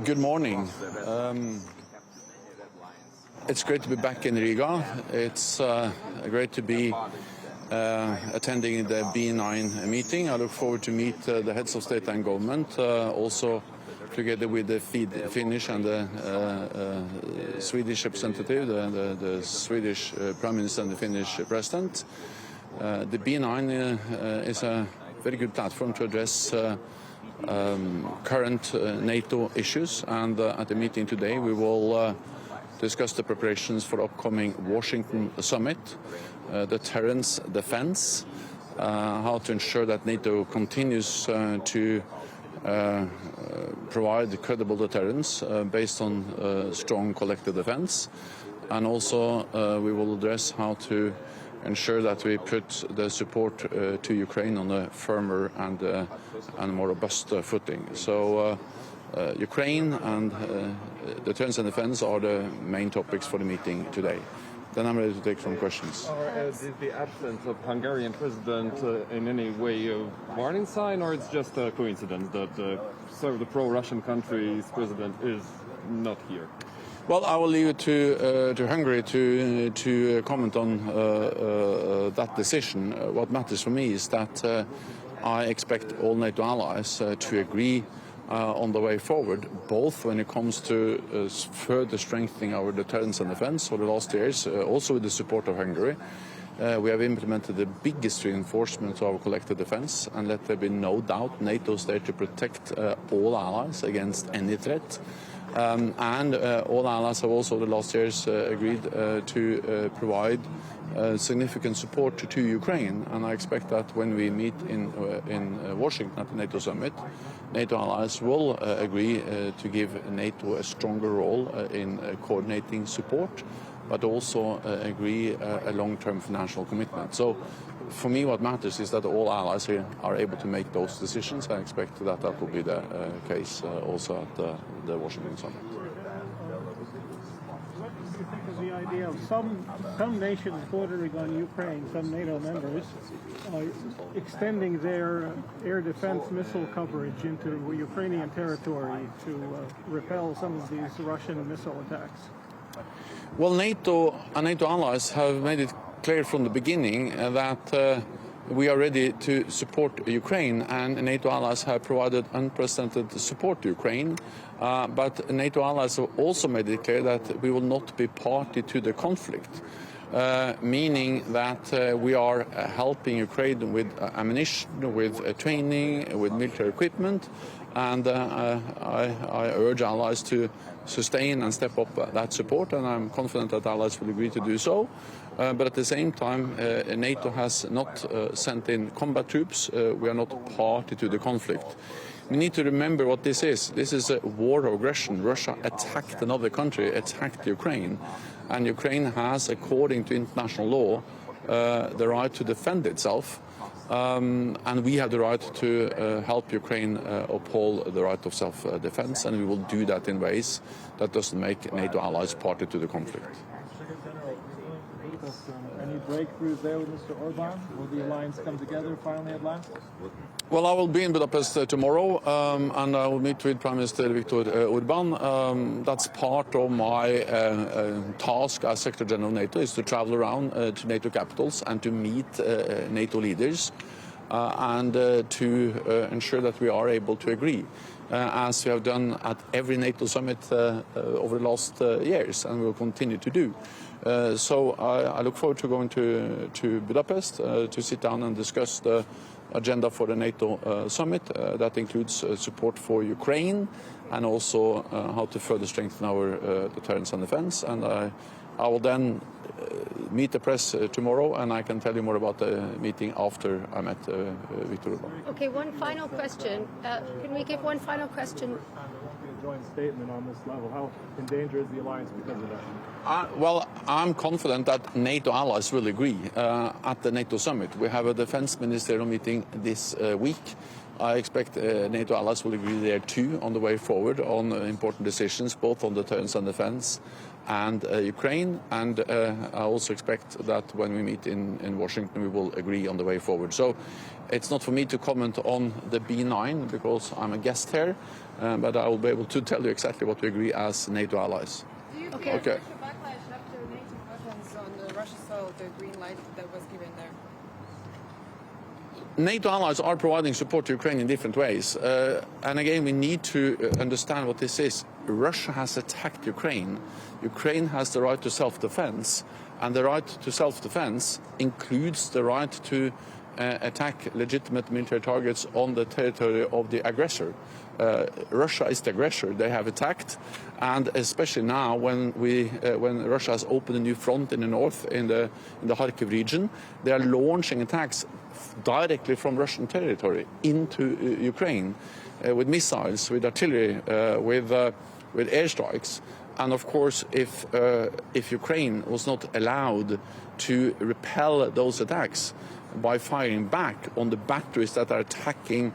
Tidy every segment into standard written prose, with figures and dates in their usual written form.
Good morning. It's great to be back in Riga. It's great to be attending the B9 meeting. I look forward to meet the heads of state and government, also together with the Finnish and the Swedish representative, the Swedish Prime Minister and the Finnish President. The B9 is a very good platform to address current NATO issues, and at the meeting today we will discuss the preparations for the upcoming Washington summit, deterrence, defense, how to ensure that NATO continues to provide credible deterrence based on strong collective defense, and also we will address how to ensure that we put the support to Ukraine on a firmer and more robust footing. So Ukraine and deterrence and defense are the main topics for the meeting today. Then I'm ready to take some questions. Did the absence of Hungarian president in any way a warning sign, or it's just a coincidence that the pro-Russian country's president is not here? Well, I will leave it to Hungary to comment on that decision. What matters for me is that I expect all NATO allies to agree on the way forward, both when it comes to further strengthening our deterrence and defense for the last years, also with the support of Hungary. We have implemented the biggest reinforcement of our collective defense, and let there be no doubt NATO is there to protect all allies against any threat. All allies have also the last years agreed to provide significant support to Ukraine, and I expect that when we meet in Washington at the NATO summit, NATO allies will agree to give NATO a stronger role in coordinating support, but also agree a long-term financial commitment. So for me, what matters is that all allies here are able to make those decisions. I expect that that will be the case also at the Washington summit. What do you think of the idea of some nations bordering on Ukraine, some NATO members, extending their air defense missile coverage into Ukrainian territory to repel some of these Russian missile attacks? Well, NATO and NATO allies have made it clear from the beginning that we are ready to support Ukraine, and NATO allies have provided unprecedented support to Ukraine. But NATO allies have also made it clear that we will not be party to the conflict, meaning that we are helping Ukraine with ammunition, with training, with military equipment, and I urge allies to sustain and step up that support, and I'm confident that allies will agree to do so. But at the same time, NATO has not sent in combat troops. We are not party to the conflict. We need to remember what this is. This is a war of aggression. Russia attacked another country, attacked Ukraine, and Ukraine has, according to international law, the right to defend itself. And we have the right to help Ukraine uphold the right of self-defense, and we will do that in ways that doesn't make NATO allies party to the conflict. Any breakthroughs there with Mr. Orban? Will the alliance come together finally at last? Well, I will be in Budapest tomorrow, and I will meet with Prime Minister Viktor Orban. That's part of my task as Secretary General of NATO, is to travel around to NATO capitals and to meet NATO leaders and to ensure that we are able to agree, as we have done at every NATO summit over the last years, and we will continue to do. So I look forward to going to Budapest to sit down and discuss the agenda for the NATO summit. That includes support for Ukraine and also how to further strengthen our deterrence and defense. And I will then meet the press tomorrow, and I can tell you more about the meeting after I met Viktor Orban. Okay, one final question. Can we give one final question? A joint statement on this level. How in danger is the alliance because of that? Well, I'm confident that NATO allies will agree at the NATO summit. We have a defense ministerial meeting this week, I expect NATO allies will agree there too on the way forward on important decisions, both on deterrence and defense and Ukraine. And I also expect that when we meet in Washington, we will agree on the way forward. So it's not for me to comment on the B9 because I'm a guest here, but I will be able to tell you exactly what we agree as NATO allies. Do you Okay. think there's a backlash after NATO weapons on Russia's soil, the green light that was given there? NATO allies are providing support to Ukraine in different ways. And again, we need to understand what this is. Russia has attacked Ukraine. Ukraine has the right to self-defense. And the right to self-defense includes the right to attack legitimate military targets on the territory of the aggressor. Russia is the aggressor. They have attacked, and especially now when Russia has opened a new front in the north, in the Kharkiv region, they are launching attacks directly from Russian territory into Ukraine with missiles, with artillery, with airstrikes. And of course, if Ukraine was not allowed to repel those attacks by firing back on the batteries that are attacking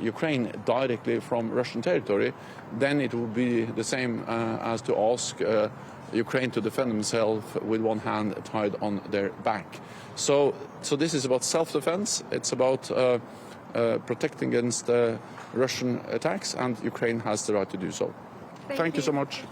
Ukraine directly from Russian territory, then it would be the same as to ask Ukraine to defend themselves with one hand tied on their back. So this is about self-defense. It's about protecting against Russian attacks, and Ukraine has the right to do so. Thank you so much.